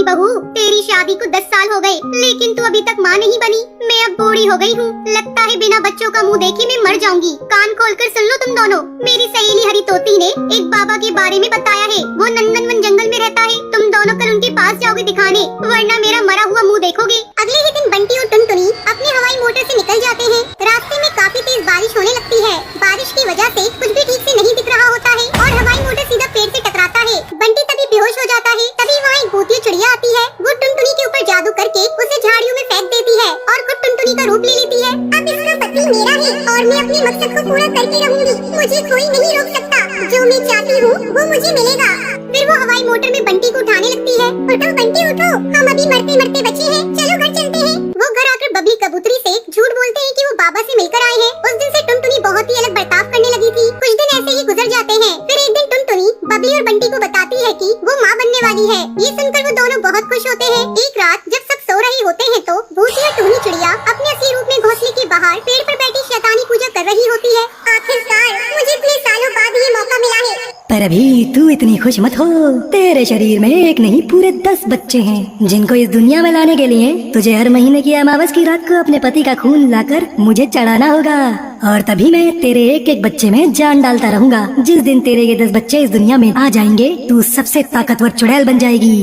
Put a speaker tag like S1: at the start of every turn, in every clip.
S1: टुनटुनी बहू, तेरी शादी को 10 साल हो गए, लेकिन तू अभी तक माँ नहीं बनी। मैं अब बूढ़ी हो गई हूँ। लगता है बिना बच्चों का मुँह देखे मैं मर जाऊंगी। कान खोलकर सुन लो तुम दोनों। मेरी सहेली हरी तोती ने एक बाबा के बारे में बताया है। वो नंदनवन जंगल में रहता है। तुम दोनों कल उनके पास जाओगे दिखाने, वरना मेरा मरा हुआ मुँह देखोगे। अगले ही दिन बंटी और टुनटुनी अपनी हवाई मोटर से निकल जाते हैं। रास्ते में काफी तेज बारिश होने लगती है। बारिश की वजह से कुछ भी ठीक से नहीं दिख रहा होता है और हवाई मोटर सीधा पेड़ से टकराता है। बंटी तभी बेहोश हो जाता है। तभी वहाँ एक भूतिया चिड़िया आती है। वो टुनटुनी के ऊपर जादू करके उसे झाड़ियों में फेंक देती है और खुद टुनटुनी का रूप ले लेती है। अब इसका पति मेरा है और मैं अपने मकसद को पूरा करके रहूंगी। मुझे कोई नहीं रोक सकता। जो मैं चाहती हूँ वो मुझे मिलेगा। फिर वो हवाई मोटर में बंटी को उठाने लगती है। उठो बंटी उठो, हम अभी मरते मरते बचे हैं। चलो घर चलते हैं। वो घर आकर बबली कबूतरी से झूठ बोलते हैं कि वो बाबा से मिलकर आए हैं। उस दिन से टुनटुनी बहुत ही अलग बर्ताव करने लगी थी। कुछ दिन ऐसे ही गुजर जाते हैं। फिर एक दिन टुनटुनी बबली और बंटी को बताती है कि वो माँ बनने वाली है। ये सुनकर वो दोनों बहुत खुश होते हैं। एक रात जब सब सो रहे होते हैं तो भूतिया टूनी चिड़िया अपने असली रूप में घोंसले के बाहर पेड़ पर बैठी शैतानी पूजा कर रही होती है। आखिरकार मुझे इतने सालों बाद ये मौका मिला है।
S2: पर अभी तू इतनी खुश मत हो। तेरे शरीर में एक नहीं पूरे 10 बच्चे हैं, जिनको इस दुनिया में लाने के लिए तुझे हर महीने की अमावस की रात को अपने पति का खून लाकर मुझे चढ़ाना होगा। और तभी मैं तेरे एक एक बच्चे में जान डालता रहूंगा। जिस दिन तेरे ये 10 बच्चे इस दुनिया में आ जाएंगे, तू सबसे ताकतवर चुड़ैल बन जाएगी।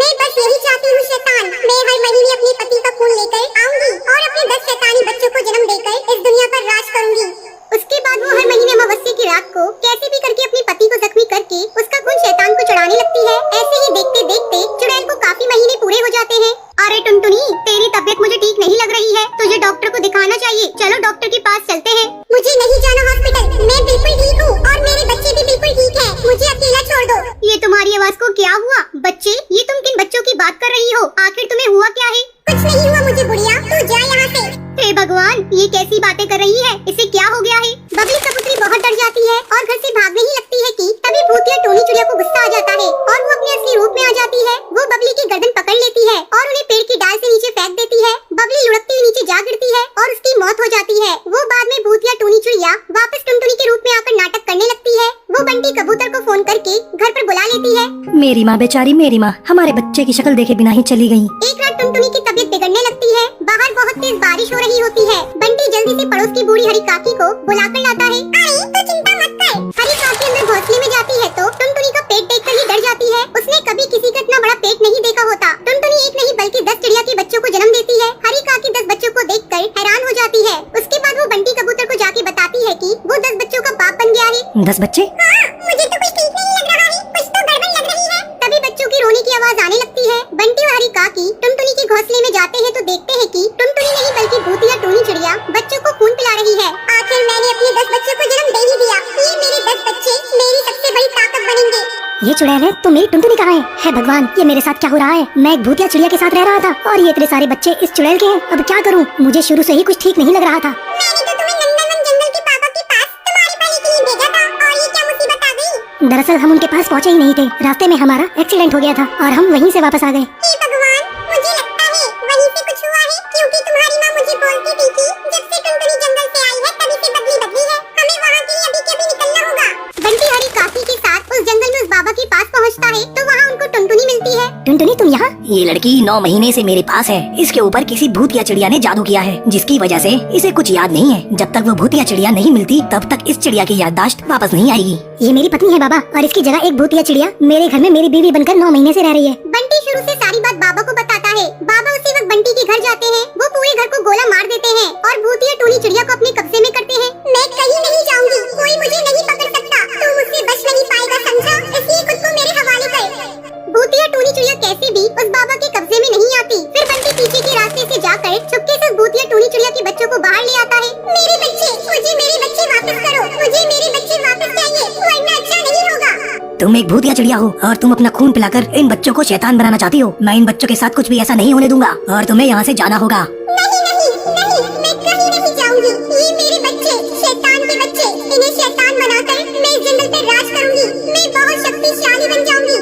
S1: मैं बस यही चाहती हूँ शैतान। मैं हर महीने अपने पति का खून लेकर आऊंगी और अपने 10 शैतानी बच्चों को जन्म देकर इस दुनिया पर राज करूंगी। उसके बाद वो हर महीने अमावस्या की रात को कैसे भी करके अपने पति को जख्मी करके उसका खून शैतान को चढ़ाने लगती है। ऐसे ही देखते देखते चुड़ैल को काफी महीने पूरे हो जाते हैं। अरे टुनटुनी, तेरी तबीयत मुझे ठीक नहीं लग रही है। तुझे डॉक्टर को दिखाना चाहिए। चलो डॉक्टर के पास चलते हैं। मुझे नहीं जाना हॉस्पिटल। मैं बिल्कुल ठीक हूँ और मेरे बच्चे भी बिल्कुल ठीक हैं। मुझे अकेला छोड़ दो। ये तुम्हारी आवाज को क्या हुआ? बच्चे, ये तुम किन बच्चों की बात कर रही हो? आखिर तुम्हें हुआ क्या है? कुछ नहीं हुआ मुझे बुढ़िया, तू जा यहाँ से। हे भगवान, ये कैसी बातें कर रही है? इसे क्या हो गया है? बबली कबूतरी बहुत डर जाती है और घर से भागने ही लगती है कि तभी भूतिया टोनी चिड़िया को गुस्सा आ जाता है और वो अपने असली रूप में आ जाती है। वो बबली की गर्दन पकड़ लेती है और उन्हें पेड़ की डाल से नीचे फेंक देती है। बबली लुढ़कती हुई नीचे जा गिरती है और उसकी मौत हो जाती है। वो बाद में भूतिया टोनी चिड़िया वापस टुनटुनी के रूप में आकर नाटक करने लगती है। वो बंटी कबूतर को फोन करके घर पर बुला लेती है।
S2: मेरी माँ बेचारी, मेरी माँ हमारे बच्चे की शक्ल देखे बिना ही चली गयी।
S1: एक रात टुनटुनी की तबीयत बिगड़ने लगती है। बाहर बहुत तेज बारिश हो रही होती है। बंटी जल्दी से पड़ोस की बूढ़ी हरी काकी को बुलाकर लाता है। अरे तो चिंता मत कर। हरी काकी अंदर घोंसले में जाती है तो टुनटुनी का पेट देखकर ही डर जाती है। उसने कभी किसी का इतना बड़ा पेट नहीं देखा होता। टुनटुनी एक नहीं बल्कि 10 चिड़िया के बच्चों को जन्म देती है। हरी काकी 10 बच्चों को देखकर हैरान हो जाती है। उसके बाद वो बंटी कबूतर को जाके बताती है कि वो 10 बच्चों का बाप बन गया है।
S2: 10 बच्चे?
S1: हाँ, मुझे तो कुछ ठीक नहीं लग रहा है। कुछ तो गड़बड़ लग रही है। तभी बच्चों की रोने की आवाज आने लगती है। बंटी और हरी काकी टुनटुनी के घोंसले में जाते हैं तो देखते हैं कि टुनटुनी नहीं बल्कि भूतिया टोनी चिड़िया बच्चों को खून पिला रही है। आखिर मैंने अपने 10 बच्चों को जन्म दे ही दिया। ये मेरे 10 बच्चे मेरी सबसे बड़ी ताकत बनेंगे।
S2: ये चुड़ैल है तो मेरी टुनटुनी कहाँ है? हे भगवान, ये मेरे साथ क्या हो रहा है? मैं एक भूतिया चिड़िया के साथ रह रहा था और ये इतने सारे बच्चे इस चुड़ैल के हैं। अब क्या करूँ? मुझे शुरू से ही कुछ ठीक नहीं लग रहा था।
S1: मैंने तो तुम्हें नंदनवन जंगल के पापा के पास तुम्हारे भले के लिए भेजा था और ये क्या मुसीबत आ गई?
S2: दरअसल हम उनके पास पहुँचे ही नहीं थे। रास्ते में हमारा एक्सीडेंट हो गया था और हम वहीं से वापस आ गए।
S1: हे भगवान, मुझे लगता है वहीं से कुछ हुआ है, क्योंकि तुम्हारी माँ मुझे बोलती थी कि जब से टुनटुनी जंगल से आई है तभी से बदली बदली है। हमें वहाँ के लिए अभी के अभी निकलना होगा। बंटी हरी काकी के साथ उस जंगल में उस बाबा के पास पहुँचता है तो वहाँ उनको टुनटुनी मिलती है।
S2: टुनटुनी, तुम यहाँ? ये लड़की 9 महीने से मेरे पास है। इसके ऊपर किसी भूतिया चिड़िया ने जादू किया है, जिसकी वजह से इसे कुछ याद नहीं है। जब तक वो भूतिया चिड़िया नहीं मिलती तब तक इस चिड़िया की याददाश्त वापस नहीं आएगी। ये मेरी पत्नी है बाबा, और इसकी जगह एक भूतिया चिड़िया मेरे घर में मेरी बीवी बनकर 9 महीने से रह रही है।
S1: बंटी शुरू से सारी बात बाबा को बताता है। बाबा उसी वक्त बंटी के घर जाते हैं। वो पूरे घर को गोला मार देते हैं और भूतिया टोनी चिड़िया को अपने कब्जे में करते हैं। मैं कहीं नहीं जाऊंगी, कोई मुझे नहीं पकड़ सकता। तू मुझसे बच नहीं पाएगा, समझा? इसलिए खुद को मेरे हवाले कर। भूतिया टोनी चिड़िया कैसे भी उस बाबा के कब्जे में नहीं आती। फिर बंटी पीछे के रास्ते से जाकर चुपके से भूतिया टोनी चिड़िया के बच्चों को बाहर ले आता है। मेरे बच्चे, मुझे मेरे बच्चे वापस करो। मुझे मेरे बच्चे वापस चाहिए, वरना अच्छा नहीं होगा।
S2: तुम एक भूतिया चिड़िया हो और तुम अपना खून पिलाकर इन बच्चों को शैतान बनाना चाहती हो। मैं इन बच्चों के साथ कुछ भी ऐसा नहीं होने दूंगा और तुम्हें यहाँ से जाना होगा।
S1: नहीं नहीं नहीं, मैं कहीं नहीं जाऊंगी। ये मेरे बच्चे, शैतान के बच्चे, इन्हें शैतान बनाकर मैं इस जंगल पर राज करूंगी। मैं बहुत शक्तिशाली बन जाऊंगी।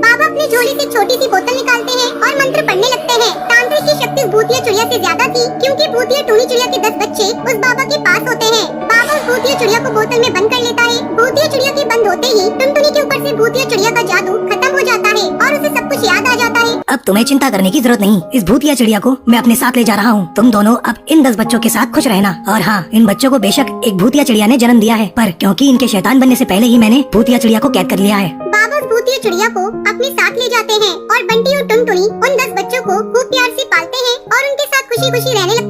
S1: बाबा अपनी झोली से छोटी सी बोतल निकालते हैं और मंत्र पढ़ने लगते हैं। तांत्रिक की शक्ति उस भूतिया चिड़िया से ज्यादा थी, क्योंकि भूतिया टोनी चिड़िया के 10 बच्चे उस बाबा के पास होते हैं। बाबा उस भूतिया चिड़िया को बोतल में बंद कर लेता है। भूतिया चिड़िया के बंद होते ही टुनटुनी के ऊपर से भूतिया चिड़िया का जादू खत्म हो जाता है और उसे सब कुछ याद आ जाता है।
S2: अब तुम्हें चिंता करने की जरूरत नहीं। इस भूतिया चिड़िया को मैं अपने साथ ले जा रहा हूँ। तुम दोनों अब इन 10 बच्चों के साथ खुश रहना। और हाँ, इन बच्चों को बेशक एक भूतिया चिड़िया ने जन्म दिया है, पर क्योंकि इनके शैतान बनने से पहले ही मैंने भूतिया चिड़िया को कैद कर लिया है।
S1: बाबा उस भूतिया चिड़िया को अपने साथ ले जाते हैं और बंटी और टुनटुनी उन 10 बच्चों को खूब प्यार से पालते हैं और उनके साथ खुशी खुशी रहने लगते हैं।